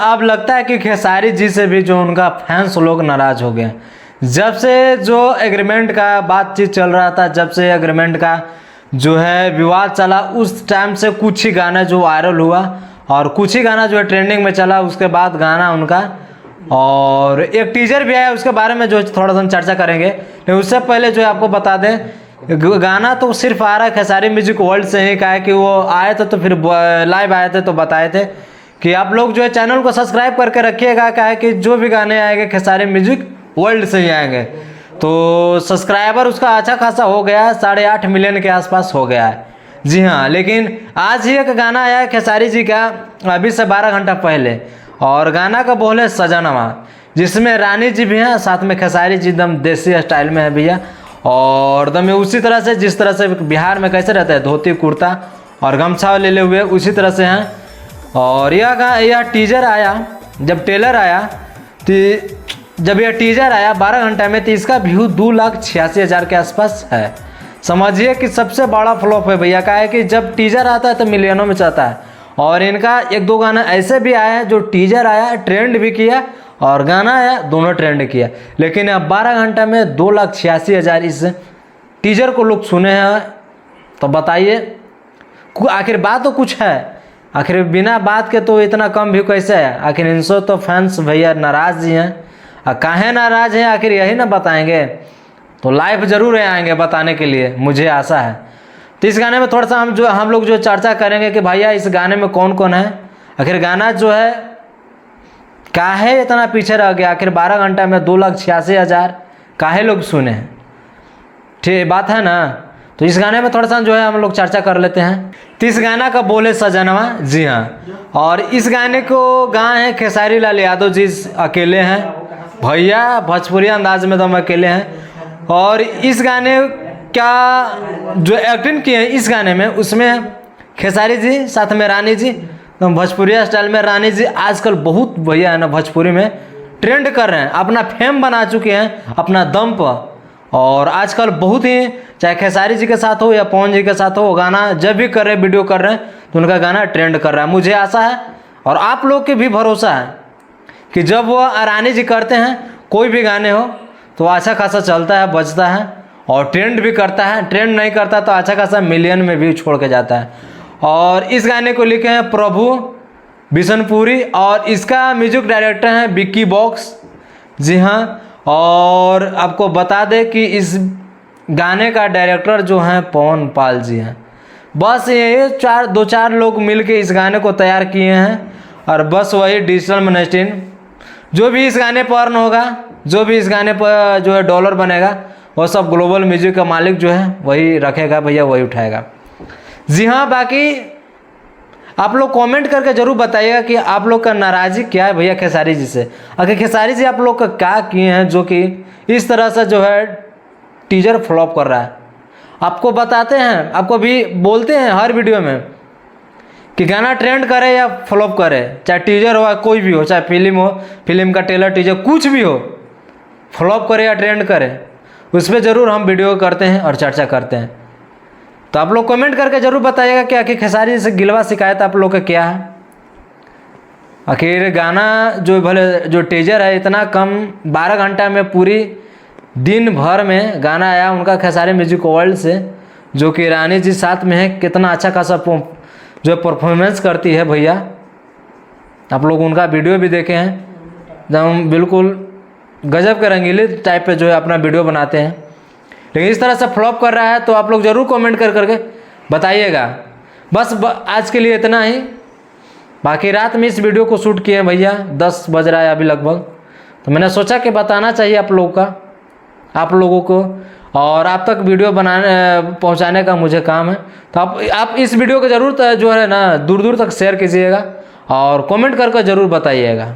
अब लगता है कि खेसारी जी से भी जो उनका फैंस लोग नाराज़ हो गए। जब से जो एग्रीमेंट का बातचीत चल रहा था, जब से एग्रीमेंट का जो है विवाद चला, उस टाइम से कुछ ही गाना जो वायरल हुआ और कुछ ही गाना जो है ट्रेंडिंग में चला। उसके बाद गाना उनका और एक टीजर भी आया, उसके बारे में जो थोड़ा सा हम चर्चा करेंगे। लेकिन उससे पहले जो है आपको बता दें, गाना तो सिर्फ आ रहा है खेसारी म्यूजिक वर्ल्ड से ही। कहा कि वो आए थे तो फिर लाइव आए थे तो बताए थे कि आप लोग जो है चैनल को सब्सक्राइब करके रखिएगा। क्या है कि जो भी गाने आएंगे खेसारी म्यूजिक वर्ल्ड से ही आएंगे। तो सब्सक्राइबर उसका अच्छा खासा हो गया है, 8.5 मिलियन के आसपास हो गया है। जी हाँ, लेकिन आज ही एक गाना आया है खेसारी जी का अभी से 12 घंटा पहले, और गाना का बोल है सजनवा, जिसमें रानी जी भी हैं, साथ में खेसारी जी एकदम देसी स्टाइल में है भैया। और एकदम उसी तरह से जिस तरह से बिहार में कैसे रहता है, धोती कुर्ता और गमछा ले हुए, उसी तरह से हैं। और यह टीजर आया, जब टेलर आया तो जब यह टीजर आया 12 घंटे में, तो इसका व्यू 2,86,000 के आसपास है। समझिए कि सबसे बड़ा फ्लॉप है भैया। का है कि जब टीजर आता है तो मिलियनों में जाता है, और इनका 1-2 गाना ऐसे भी आया है जो टीजर आया ट्रेंड भी किया और गाना आया दोनों ट्रेंड किया। लेकिन अब 12 घंटे में 2,86,000 इस टीजर को लोग सुने हैं। तो बताइए आखिर बात तो कुछ है, आखिर बिना बात के तो इतना कम व्यू कैसे है? आखिर इनसे तो फैंस भैया नाराज़ ही हैं। काहे नाराज़ हैं आखिर यही ना बताएंगे। तो लाइव ज़रूर आएंगे बताने के लिए, मुझे आशा है। तो इस गाने में थोड़ा सा हम लोग जो चर्चा करेंगे कि भैया इस गाने में कौन कौन है, आखिर गाना जो है काहे इतना पीछे रह गया, आखिर 12 घंटा में 2,86,000 काहे लोग सुने हैं। ठीक बात है ना। तो इस गाने में थोड़ा सा जो है हम लोग चर्चा कर लेते हैं। तो इस गाना का बोले सजनवा, जी हाँ, और इस गाने को गाए हैं खेसारी लाल यादव जी अकेले हैं भैया, भोजपुरी अंदाज में तो हम अकेले हैं। और इस गाने का जो एक्टिंग किए हैं इस गाने में, उसमें खेसारी जी साथ में रानी जी, तो भोजपुरी स्टाइल में रानी जी आजकल बहुत भैया है ना भोजपुरी में ट्रेंड कर रहे हैं, अपना फेम बना चुके हैं अपना दम पर। और आजकल बहुत ही, चाहे खेसारी जी के साथ हो या पवन जी के साथ हो, गाना जब भी कर रहे वीडियो कर रहे हैं तो उनका गाना ट्रेंड कर रहा है। मुझे आशा है और आप लोग के भी भरोसा है कि जब वो रानी जी करते हैं कोई भी गाने हो तो अच्छा खासा चलता है, बजता है और ट्रेंड भी करता है। ट्रेंड नहीं करता तो अच्छा खासा मिलियन में व्यू छोड़ के जाता है। और इस गाने को लिखे हैं प्रभु बिशनपुरी और इसका म्यूजिक डायरेक्टर हैं विक्की बॉक्स। जी हाँ, और आपको बता दें कि इस गाने का डायरेक्टर जो हैं पवन पाल जी हैं। बस ये 2-4 लोग मिलके इस गाने को तैयार किए हैं, और बस वही डिजिटल मनीस्टीन जो भी इस गाने पर अर्न होगा, जो भी इस गाने पर जो है डॉलर बनेगा, वो सब ग्लोबल म्यूजिक का मालिक जो है वही रखेगा भैया, वही उठाएगा। जी हाँ, बाकी आप लोग कमेंट करके जरूर बताइएगा कि आप लोग का नाराज़गी क्या है भैया खेसारी जी से। आखिर खेसारी जी आप लोग का क्या किए हैं जो कि इस तरह से जो है टीजर फ्लॉप कर रहा है। आपको बताते हैं, आपको भी बोलते हैं हर वीडियो में कि गाना ट्रेंड करे या फ्लॉप करे, चाहे टीजर हो कोई भी हो, चाहे फिल्म हो, फिल्म का ट्रेलर टीजर कुछ भी हो, फ्लॉप करे या ट्रेंड करे, उस पर ज़रूर हम वीडियो करते हैं और चर्चा करते हैं। तो आप लोग कमेंट करके ज़रूर बताइएगा कि आखिर खेसारी से गिलवा शिकायत आप लोग का क्या है। आखिर गाना जो भले जो टीजर है इतना कम 12 घंटा में पूरी दिन भर में गाना आया उनका खेसारी म्यूजिक वर्ल्ड से, जो कि रानी जी साथ में है, कितना अच्छा खासा जो परफॉर्मेंस करती है भैया। आप लोग उनका वीडियो भी देखे हैं, एकदम बिल्कुल गजब के रंगीले टाइप पे जो है अपना वीडियो बनाते हैं। लेकिन इस तरह से फ्लॉप कर रहा है तो आप लोग ज़रूर कमेंट करके बताइएगा। बस आज के लिए इतना ही। बाकी रात में इस वीडियो को शूट किए भैया, 10 बज रहा है अभी लगभग, तो मैंने सोचा कि बताना चाहिए आप लोगों को, और आप तक वीडियो पहुंचाने का मुझे काम है। तो आप इस वीडियो को ज़रूर जो है ना दूर दूर तक शेयर कीजिएगा और कमेंट करके ज़रूर बताइएगा।